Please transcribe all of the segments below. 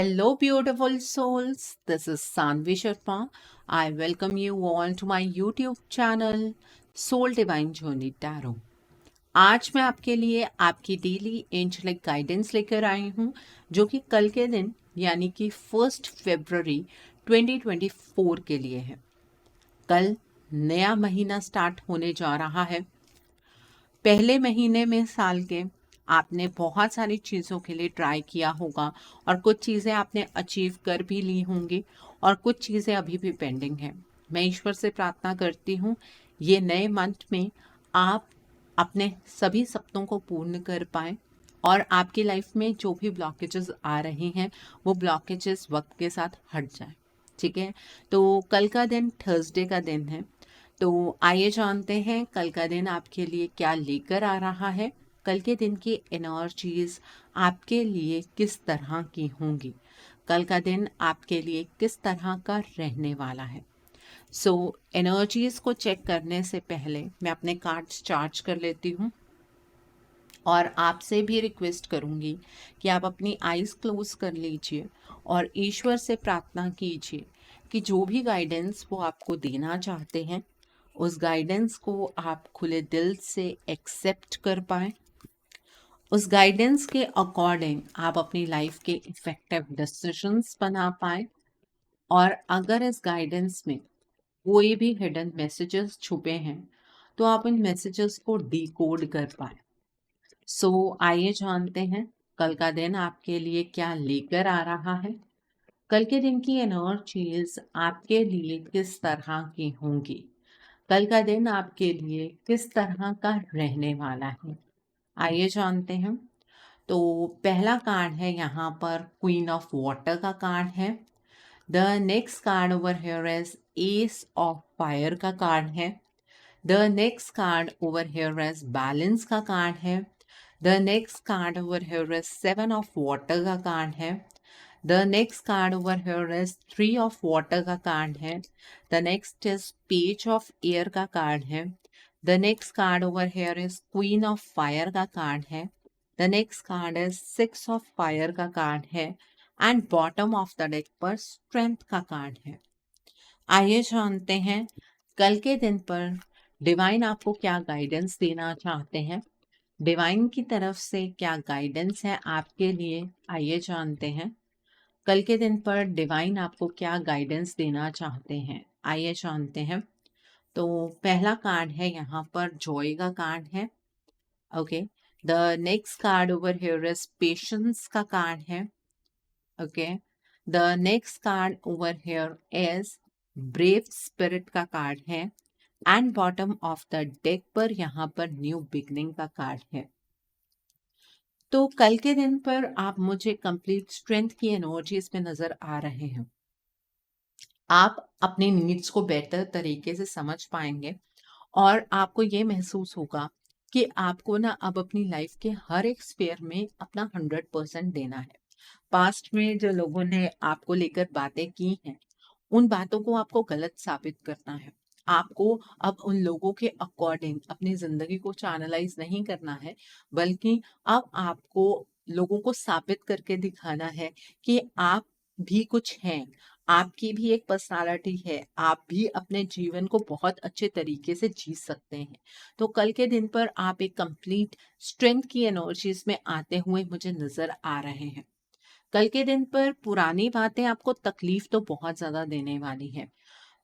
Hello, beautiful souls. This is Sanvi Sharma. I welcome you all to my YouTube channel, Soul Divine Journey Tarot. आज मैं आपके लिए आपकी daily angelic guidance लेकर आई हूँ, जो कि कल के दिन यानी कि 1 फरवरी 2024 के लिए है। कल नया महीना स्टार्ट होने जा रहा है। पहले महीने में साल के आपने बहुत सारी चीज़ों के लिए ट्राई किया होगा और कुछ चीज़ें आपने अचीव कर भी ली होंगी और कुछ चीज़ें अभी भी पेंडिंग हैं। मैं ईश्वर से प्रार्थना करती हूँ ये नए मंथ में आप अपने सभी सपनों को पूर्ण कर पाएँ और आपकी लाइफ में जो भी ब्लॉकेजेस आ रहे हैं वो ब्लॉकेजेस वक्त के साथ हट जाए। ठीक है, तो कल का दिन थर्सडे का दिन है। तो आइए जानते हैं कल का दिन आपके लिए क्या लेकर आ रहा है। कल के दिन की एनर्जीज आपके लिए किस तरह की होंगी, कल का दिन आपके लिए किस तरह का रहने वाला है। एनर्जीज को चेक करने से पहले मैं अपने कार्ड्स चार्ज कर लेती हूँ और आपसे भी रिक्वेस्ट करूँगी कि आप अपनी आईज क्लोज कर लीजिए और ईश्वर से प्रार्थना कीजिए कि जो भी गाइडेंस वो आपको देना चाहते हैं उस गाइडेंस को आप खुले दिल से एक्सेप्ट कर पाएँ। उस गाइडेंस के अकॉर्डिंग आप अपनी लाइफ के इफेक्टिव डिसीजंस बना पाएँ और अगर इस गाइडेंस में कोई भी हिडन मैसेजेस छुपे हैं तो आप इन मैसेजेस को डिकोड कर पाएँ। आइए जानते हैं कल का दिन आपके लिए क्या लेकर आ रहा है। कल के दिन की एनर्जीज आपके लिए किस तरह की होंगी, कल का दिन आपके लिए किस तरह का रहने वाला है, आइए जानते हैं। तो पहला कार्ड है यहाँ पर क्वीन ऑफ वाटर का कार्ड है। The next card over here is S of fire का कार्ड है। The next card over here is balance का कार्ड है। The next card over here is 7 of water का कार्ड है। The next card over here is 3 of water का card है। The next is page of air का card है। The next card over here is queen of fire का card है। The next card is 6 of fire का card है and bottom of the deck पर strength का card है। आइए जानते हैं कल के दिन पर डिवाइन आपको क्या गाइडेंस देना चाहते हैं, डिवाइन की तरफ से क्या गाइडेंस है आपके लिए। आइए जानते हैं कल के दिन पर डिवाइन आपको क्या गाइडेंस देना चाहते हैं, आइए जानते हैं। तो पहला कार्ड है यहाँ पर जॉय का कार्ड है। Okay, the next card over here is patience का कार्ड है। Okay, the next card over here is brave spirit का कार्ड है and bottom of the deck पर यहाँ पर न्यू बिगनिंग का कार्ड है। तो कल के दिन पर आप मुझे कंप्लीट स्ट्रेंथ की एनर्जीज में नजर आ रहे हैं। आप अपने नीड्स को बेहतर तरीके से समझ पाएंगे और आपको ये महसूस होगा कि आपको ना अब अपनी लाइफ के हर एक स्फेयर में अपना 100% देना है। पास्ट में जो लोगों ने आपको लेकर बातें की हैं उन बातों को आपको गलत साबित करना है। आपको अब उन लोगों के अकॉर्डिंग अपनी जिंदगी को चैनलाइज नहीं करना है, बल्कि अब आपको लोगों को साबित करके दिखाना है कि आप भी कुछ हैं, आपकी भी एक पर्सनालिटी है, आप भी अपने जीवन को बहुत अच्छे तरीके से जी सकते हैं। तो कल के दिन पर आप एक कंप्लीट स्ट्रेंथ की एनर्जीज में आते हुए मुझे नजर आ रहे हैं। कल के दिन पर पुरानी बातें आपको तकलीफ तो बहुत ज़्यादा देने वाली है।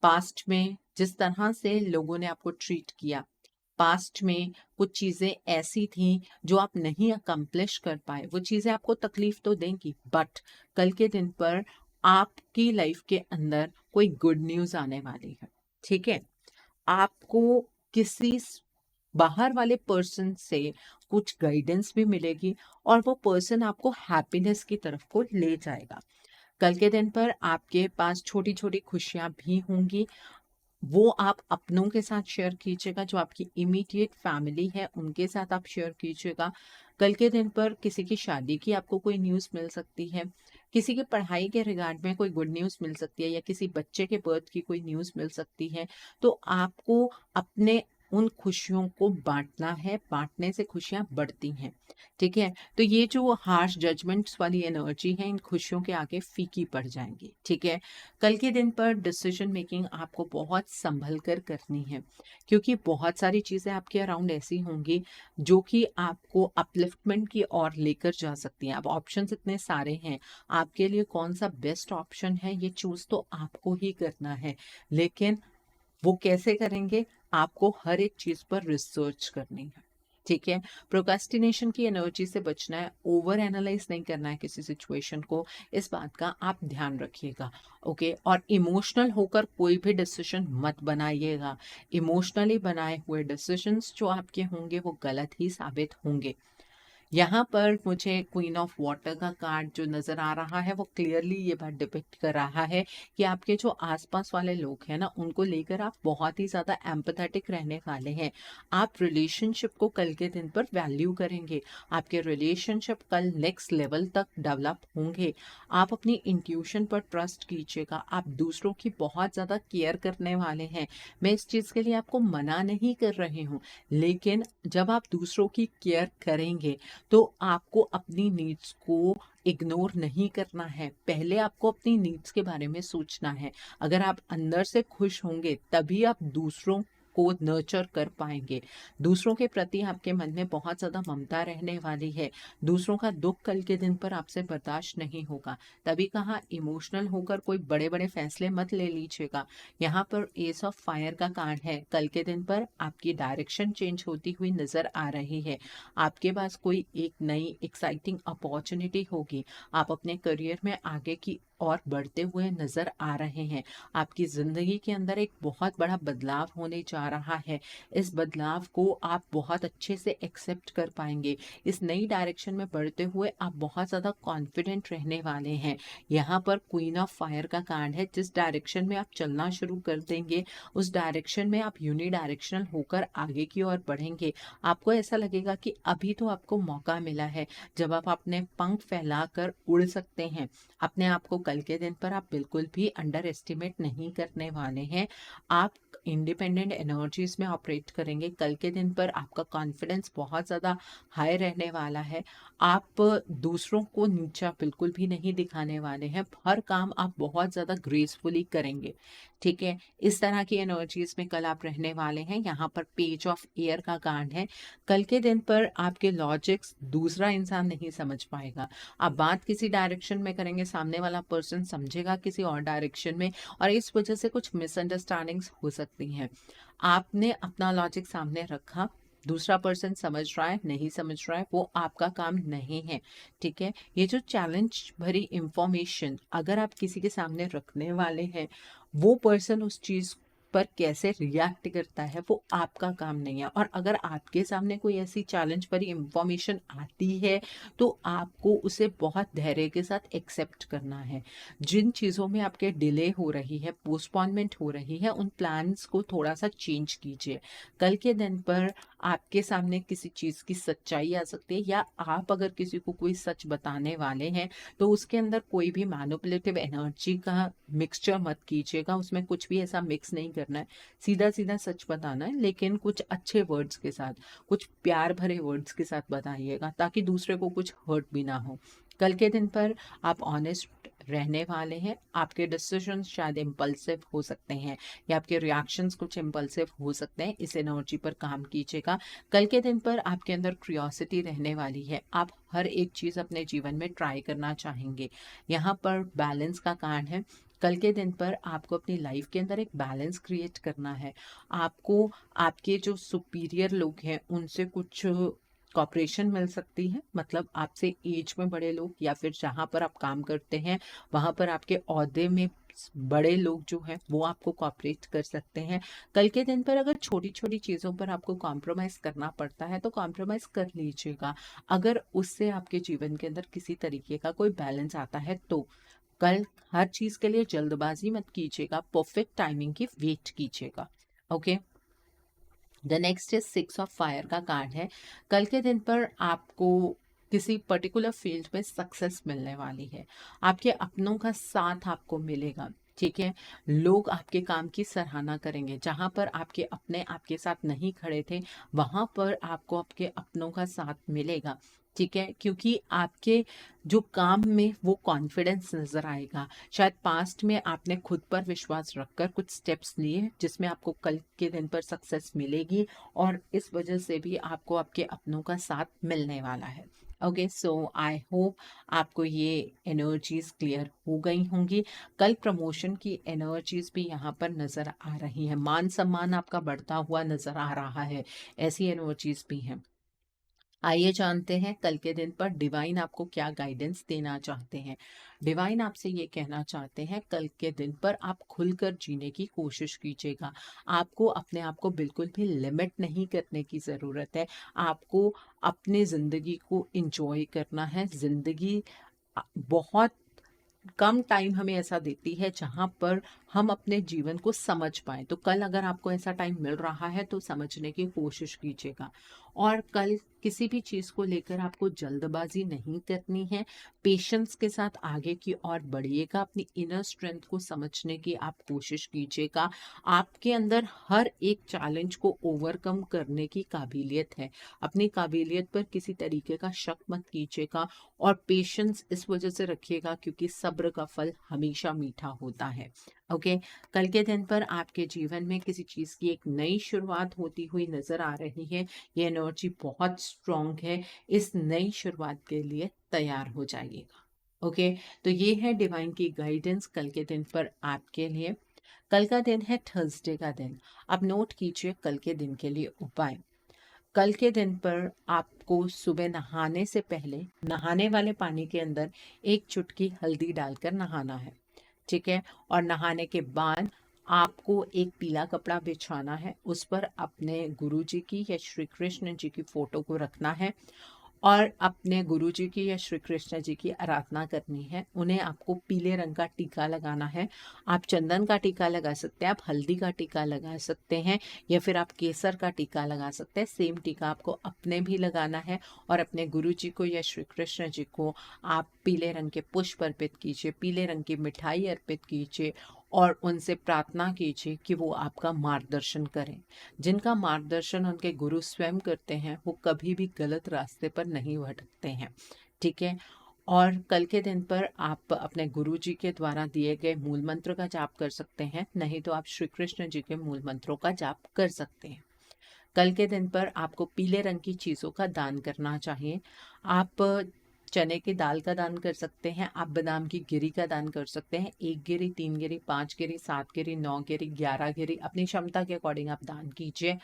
पास्ट में जिस तरह से लोगों ने आपको ट्रीट किया, पास्ट में कुछ चीज़ें ऐसी थी जो आप नहीं अकम्प्लिश कर पाए, वो चीज़ें आपको तकलीफ तो देंगी, बट कल के दिन पर आपकी लाइफ के अंदर कोई गुड न्यूज़ आने वाली है। ठीक है, आपको किसी बाहर वाले पर्सन से कुछ गाइडेंस भी मिलेगी और वो पर्सन आपको हैप्पीनेस की तरफ को ले जाएगा। कल के दिन पर आपके पास छोटी छोटी खुशियां भी होंगी, वो आप अपनों के साथ शेयर कीजिएगा, जो आपकी इमीडिएट फैमिली है उनके साथ आप शेयर कीजिएगा। कल के दिन पर किसी की शादी की आपको कोई न्यूज़ मिल सकती है, किसी की पढ़ाई के रिगार्ड में कोई गुड न्यूज़ मिल सकती है या किसी बच्चे के बर्थ की कोई न्यूज़ मिल सकती है। तो आपको अपने उन खुशियों को बांटना है, बांटने से खुशियां बढ़ती हैं। ठीक है, तो ये जो हार्श जजमेंट्स वाली एनर्जी है इन खुशियों के आगे फीकी पड़ जाएंगी। ठीक है, कल के दिन पर डिसीजन मेकिंग आपको बहुत संभल कर करनी है, क्योंकि बहुत सारी चीज़ें आपके अराउंड ऐसी होंगी जो कि आपको अपलिफ्टमेंट की ओर लेकर जा सकती हैं। अब ऑप्शंस इतने सारे हैं, आपके लिए कौन सा बेस्ट ऑप्शन है ये चूज तो आपको ही करना है, लेकिन वो कैसे करेंगे, आपको हर एक चीज पर रिसर्च करनी है। ठीक है, प्रोक्रेस्टिनेशन की एनर्जी से बचना है, ओवर एनालाइज नहीं करना है किसी सिचुएशन को, इस बात का आप ध्यान रखिएगा। ओके, और इमोशनल होकर कोई भी डिसीजन मत बनाइएगा। इमोशनली बनाए हुए डिसीजंस जो आपके होंगे वो गलत ही साबित होंगे। यहाँ पर मुझे क्वीन ऑफ वाटर का कार्ड जो नज़र आ रहा है वो क्लियरली ये बात डिपिक्ट कर रहा है कि आपके जो आसपास वाले लोग हैं ना उनको लेकर आप बहुत ही ज़्यादा एम्पैथेटिक रहने वाले हैं। आप रिलेशनशिप को कल के दिन पर वैल्यू करेंगे, आपके रिलेशनशिप कल नेक्स्ट लेवल तक डेवलप होंगे। आप अपनी इंट्यूशन पर ट्रस्ट कीजिएगा, आप दूसरों की बहुत ज़्यादा केयर करने वाले हैं। मैं इस चीज़ के लिए आपको मना नहीं कर रही हूँ, लेकिन जब आप दूसरों की केयर करेंगे तो आपको अपनी नीड्स को इग्नोर नहीं करना है। पहले आपको अपनी नीड्स के बारे में सोचना है। अगर आप अंदर से खुश होंगे तभी आप दूसरों को नर्चर कर पाएंगे। दूसरों के प्रति आपके मन में बहुत ज़्यादा ममता रहने वाली है। दूसरों का दुख कल के दिन पर आपसे बर्दाश्त नहीं होगा। तभी कहा इमोशनल होकर कोई बड़े बड़े फैसले मत ले लीजिएगा। यहाँ पर एस ऑफ फायर का कार्ड है, कल के दिन पर आपकी डायरेक्शन चेंज होती हुई नजर आ रही है। आपके पास कोई एक नई एक्साइटिंग अपॉर्चुनिटी होगी, आप अपने करियर में आगे की और बढ़ते हुए नजर आ रहे हैं। आपकी जिंदगी के अंदर एक बहुत बड़ा बदलाव होने जा रहा है। इस बदलाव को आप बहुत अच्छे से एक्सेप्ट कर पाएंगे। इस नई डायरेक्शन में बढ़ते हुए आप बहुत ज़्यादा कॉन्फिडेंट रहने वाले हैं। यहाँ पर क्वीन ऑफ फायर का कार्ड है, जिस डायरेक्शन में आप चलना शुरू कर देंगे उस डायरेक्शन में आप यूनिडायरेक्शनल होकर आगे की ओर बढ़ेंगे। आपको ऐसा लगेगा कि अभी तो आपको मौका मिला है जब आप अपने पंख फैलाकर उड़ सकते हैं। अपने आप को कल के दिन पर आप बिल्कुल भी अंडर एस्टिमेट नहीं करने वाले हैं। आप इंडिपेंडेंट एनर्जीज में ऑपरेट करेंगे। कल के दिन पर आपका कॉन्फिडेंस बहुत ज़्यादा हाई रहने वाला है। आप दूसरों को नीचा बिल्कुल भी नहीं दिखाने वाले हैं। हर काम आप बहुत ज़्यादा ग्रेसफुली करेंगे। ठीक है, इस तरह की एनर्जीज में कल आप रहने वाले हैं। यहाँ पर पेज ऑफ एयर का कार्ड है, कल के दिन पर आपके लॉजिक्स दूसरा इंसान नहीं समझ पाएगा। आप बात किसी डायरेक्शन में करेंगे, सामने वाला पर्सन समझेगा किसी और डायरेक्शन में, और इस वजह से कुछ मिसअंडरस्टैंडिंग्स हो सकती हैं। आपने अपना लॉजिक सामने रखा, दूसरा पर्सन समझ रहा है नहीं समझ रहा है वो आपका काम नहीं है। ठीक है, ये जो चैलेंज भरी इंफॉर्मेशन अगर आप किसी के सामने रखने वाले हैं, वो पर्सन उस चीज पर कैसे रिएक्ट करता है वो आपका काम नहीं है। और अगर आपके सामने कोई ऐसी चैलेंज भरी इंफॉर्मेशन आती है तो आपको उसे बहुत धैर्य के साथ एक्सेप्ट करना है। जिन चीज़ों में आपके डिले हो रही है, पोस्टपोनमेंट हो रही है, उन प्लान्स को थोड़ा सा चेंज कीजिए। कल के दिन पर आपके सामने किसी चीज़ की सच्चाई आ सकती है, या आप अगर किसी को कोई सच बताने वाले हैं तो उसके अंदर कोई भी मैनिपुलेटिव एनर्जी का मिक्सचर मत कीजिएगा। उसमें कुछ भी ऐसा मिक्स नहीं करना है, सीधा सीधा सच बताना है, लेकिन कुछ अच्छे वर्ड्स के साथ, कुछ प्यार भरे वर्ड्स के साथ बताइएगा ताकि दूसरे को कुछ हर्ट भी ना हो। कल के दिन पर आप ऑनेस्ट रहने वाले हैं। आपके डिसीजन शायद इम्पल्सिव हो सकते हैं या आपके रिएक्शंस कुछ इम्पल्सिव हो सकते हैं। इस एनर्जी पर काम कीजिएगा। कल के दिन पर आपके अंदर क्यूरियोसिटी रहने वाली है, आप हर एक चीज़ अपने जीवन में ट्राई करना चाहेंगे। यहाँ पर बैलेंस का कार्ड है, कल के दिन पर आपको अपनी लाइफ के अंदर एक बैलेंस क्रिएट करना है। आपको आपके जो सुपीरियर लोग हैं उनसे कुछ कॉपरेशन मिल सकती है, मतलब आपसे एज में बड़े लोग या फिर जहाँ पर आप काम करते हैं वहाँ पर आपके ओहदे में बड़े लोग जो हैं वो आपको कॉपरेट कर सकते हैं। कल के दिन पर अगर छोटी छोटी चीज़ों पर आपको कॉम्प्रोमाइज करना पड़ता है तो कॉम्प्रोमाइज कर लीजिएगा, अगर उससे आपके जीवन के अंदर किसी तरीके का कोई बैलेंस आता है तो। कल हर चीज़ के लिए जल्दबाजी मत कीजिएगा, परफेक्ट टाइमिंग की वेट कीजिएगा। Okay, the next is six of fire का कार्ड है, कल के दिन पर आपको किसी पर्टिकुलर फील्ड में सक्सेस मिलने वाली है। आपके अपनों का साथ आपको मिलेगा। ठीक है, लोग आपके काम की सराहना करेंगे। जहाँ पर आपके अपने आपके साथ नहीं खड़े थे, वहाँ पर आपको आपके अपनों का साथ मिलेगा। ठीक है, क्योंकि आपके जो काम में वो कॉन्फिडेंस नज़र आएगा। शायद पास्ट में आपने खुद पर विश्वास रखकर कुछ स्टेप्स लिए जिसमें आपको कल के दिन पर सक्सेस मिलेगी, और इस वजह से भी आपको आपके अपनों का साथ मिलने वाला है। ओके, सो आई होप आपको ये एनर्जीज क्लियर हो गई होंगी। कल प्रमोशन की एनर्जीज भी यहाँ पर नजर आ रही है, मान सम्मान आपका बढ़ता हुआ नजर आ रहा है, ऐसी एनर्जीज भी हैं। आइए जानते हैं कल के दिन पर डिवाइन आपको क्या गाइडेंस देना चाहते हैं। डिवाइन आपसे ये कहना चाहते हैं कल के दिन पर आप खुलकर जीने की कोशिश कीजिएगा। आपको अपने आप को बिल्कुल भी लिमिट नहीं करने की ज़रूरत है। आपको अपनी ज़िंदगी को इंजॉय करना है। ज़िंदगी बहुत कम टाइम हमें ऐसा देती है जहाँ पर हम अपने जीवन को समझ पाएँ। तो कल अगर आपको ऐसा टाइम मिल रहा है तो समझने की कोशिश कीजिएगा। और कल किसी भी चीज़ को लेकर आपको जल्दबाजी नहीं करनी है। पेशेंस के साथ आगे की ओर बढ़िएगा। अपनी इनर स्ट्रेंथ को समझने की आप कोशिश कीजिएगा। आपके अंदर हर एक चैलेंज को ओवरकम करने की काबिलियत है। अपनी काबिलियत पर किसी तरीके का शक मत कीजिएगा, और पेशेंस इस वजह से रखिएगा क्योंकि सब्र का फल हमेशा मीठा होता है। ओके, कल के दिन पर आपके जीवन में किसी चीज़ की एक नई शुरुआत होती हुई नजर आ रही है। ये एनर्जी बहुत स्ट्रांग है। इस नई शुरुआत के लिए तैयार हो जाइएगा। ओके, तो ये है डिवाइन की गाइडेंस कल के दिन पर आपके लिए। कल का दिन है थर्सडे का दिन। अब नोट कीजिए कल के दिन के लिए उपाय। कल के दिन पर आपको सुबह नहाने से पहले नहाने वाले पानी के अंदर एक चुटकी हल्दी डालकर नहाना है। ठीक है, और नहाने के बाद आपको एक पीला कपड़ा बिछाना है, उस पर अपने गुरुजी की या श्री कृष्ण जी की फोटो को रखना है, और अपने गुरुजी की या श्री कृष्ण जी की आराधना करनी है। उन्हें आपको पीले रंग का टीका लगाना है। आप चंदन का टीका लगा सकते हैं, आप हल्दी का टीका लगा सकते हैं, या फिर आप केसर का टीका लगा सकते हैं। सेम टीका आपको अपने भी लगाना है, और अपने गुरुजी को या श्री कृष्ण जी को आप पीले रंग के पुष्प अर्पित कीजिए, पीले रंग की मिठाई अर्पित कीजिए, और उनसे प्रार्थना कीजिए कि वो आपका मार्गदर्शन करें। जिनका मार्गदर्शन उनके गुरु स्वयं करते हैं वो कभी भी गलत रास्ते पर नहीं भटकते हैं। ठीक है, और कल के दिन पर आप अपने गुरुजी के द्वारा दिए गए मूल मंत्र का जाप कर सकते हैं, नहीं तो आप श्री कृष्ण जी के मूल मंत्रों का जाप कर सकते हैं। कल के दिन पर आपको पीले रंग की चीज़ों का दान करना चाहिए। आप चने की दाल का दान कर सकते हैं, आप बादाम की गिरी का दान कर सकते हैं। 1 गिरी, 3 गिरी, 5 गिरी, 7 गिरी, 9 गिरी, 11 गिरी, अपनी क्षमता के अकॉर्डिंग आप दान कीजिए।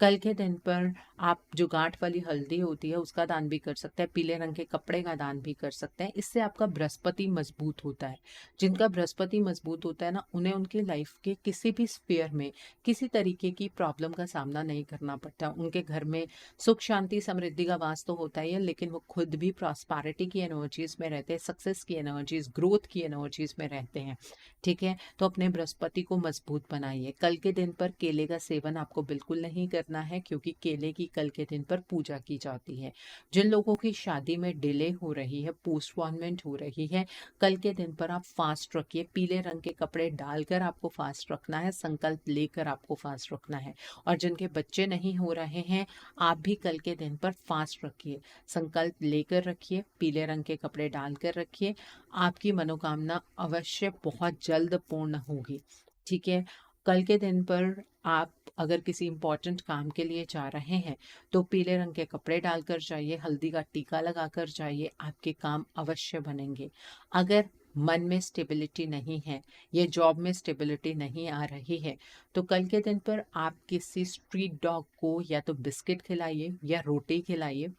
कल के दिन पर आप जो गांठ वाली हल्दी होती है उसका दान भी कर सकते हैं, पीले रंग के कपड़े का दान भी कर सकते हैं। इससे आपका बृहस्पति मजबूत होता है। जिनका बृहस्पति मजबूत होता है ना, उन्हें उनके लाइफ के किसी भी स्फीयर में किसी तरीके की प्रॉब्लम का सामना नहीं करना पड़ता। उनके घर में सुख शांति समृद्धि का वास तो होता ही है, लेकिन वो खुद भी प्रॉस्पेरिटी की एनर्जीज में रहते हैं, सक्सेस की एनर्जीज, ग्रोथ की एनर्जीज में रहते हैं। ठीक है, तो अपने बृहस्पति को मजबूत बनाइए। कल के दिन पर केले का सेवन आपको बिल्कुल नहीं करना है, क्योंकि केले की कल के दिन पर पूजा की जाती है। जिन लोगों की शादी में डिले हो रही है, पोस्टपोनमेंट हो रही है, कल के दिन पर आप फास्ट रखिए। पीले रंग के कपड़े डालकर आपको फास्ट रखना है, संकल्प लेकर आपको फास्ट रखना है। और जिनके बच्चे नहीं हो रहे हैं, आप भी कल के दिन पर फास्ट रखिए, संकल्प लेकर रखिए, पीले रंग के कपड़े डालकर रखिए। आपकी मनोकामना अवश्य बहुत जल्द पूर्ण होगी। ठीक है, कल के दिन पर आप अगर किसी इंपॉर्टेंट काम के लिए जा रहे हैं तो पीले रंग के कपड़े डालकर जाइए, हल्दी का टीका लगाकर जाइए, आपके काम अवश्य बनेंगे। अगर मन में स्टेबिलिटी नहीं है, ये जॉब में स्टेबिलिटी नहीं आ रही है, तो कल के दिन पर आप किसी स्ट्रीट डॉग को या तो बिस्किट खिलाइए या रोटी खिलाइए।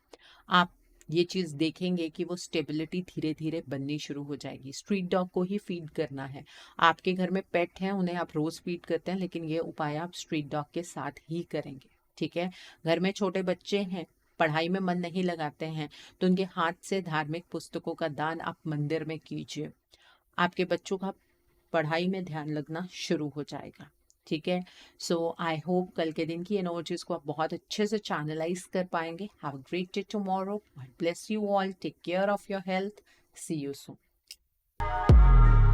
आप ये चीज़ देखेंगे कि वो स्टेबिलिटी धीरे धीरे बननी शुरू हो जाएगी। स्ट्रीट डॉग को ही फीड करना है। आपके घर में पेट हैं, उन्हें आप रोज़ फीड करते हैं, लेकिन ये उपाय आप स्ट्रीट डॉग के साथ ही करेंगे। ठीक है, घर में छोटे बच्चे हैं, पढ़ाई में मन नहीं लगाते हैं, तो उनके हाथ से धार्मिक पुस्तकों का दान आप मंदिर में कीजिए। आपके बच्चों का पढ़ाई में ध्यान लगना शुरू हो जाएगा। ठीक है, सो आई होप कल के दिन की एनर्जीज को आप बहुत अच्छे से चैनलाइज कर पाएंगे। Have a great day tomorrow. God bless you all. Take care of your health. See you soon.